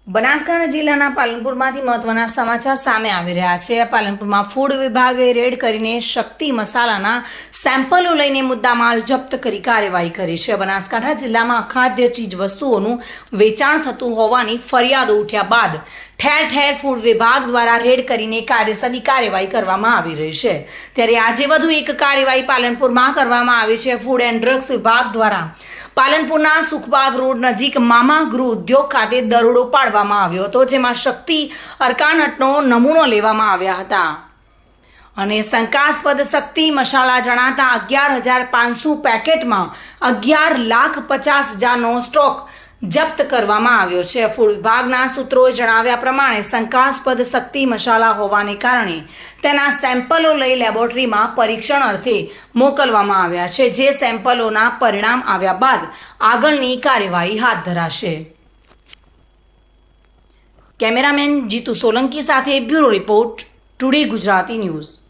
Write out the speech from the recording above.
બનાસકાંઠા જિલ્લાના પાલનપુરમાંથી મહત્વના સમાચાર સામે આવી રહ્યા છે। પાલનપુરમાં ફૂડ વિભાગે રેડ કરીને શક્તિ મસાલાના સેમ્પલો લઈને મુદ્દામાલ જપ્ત કરી કાર્યવાહી કરી છે। બનાસકાંઠા જિલ્લામાં અખાદ્ય ચીજ વસ્તુઓનું વેચાણ થતું હોવાની ફરિયાદો ઉઠ્યા બાદ ઠેર ઠેર ફૂડ વિભાગ દ્વારા રેડ કરીને કાયદેસરની કાર્યવાહી કરવામાં આવી રહી છે। ત્યારે આજે વધુ એક કાર્યવાહી પાલનપુરમાં કરવામાં આવી છે। ફૂડ એન્ડ ડ્રગ્સ વિભાગ દ્વારા પાલનપુરના સુખબાગ રોડ નજીક મામા ગૃહ ઉદ્યોગ ખાતે દરોડો પાડવામાં આવ્યો હતો, જેમાં શક્તિ અરકાનટનો નમૂનો લેવામાં આવ્યા હતા અને શંકાસ્પદ શક્તિ મસાલા જણાતા 11,500 પેકેટમાં 11,50,000નો સ્ટોક જપ્ત કરવામાં આવ્યો છે। ફૂડ વિભાગના સૂત્રોએ જણાવ્યા પ્રમાણે શંકાસ્પદ શક્તિ મસાલા હોવાને કારણે તેના સેમ્પલો લઈ લેબોરેટરીમાં પરીક્ષણ અર્થે મોકલવામાં આવ્યા છે, જે સેમ્પલોના પરિણામ આવ્યા બાદ આગળની કાર્યવાહી હાથ ધરાશે। કેમેરામેન જીતુ સોલંકી સાથે bureau report, today Gujarati news.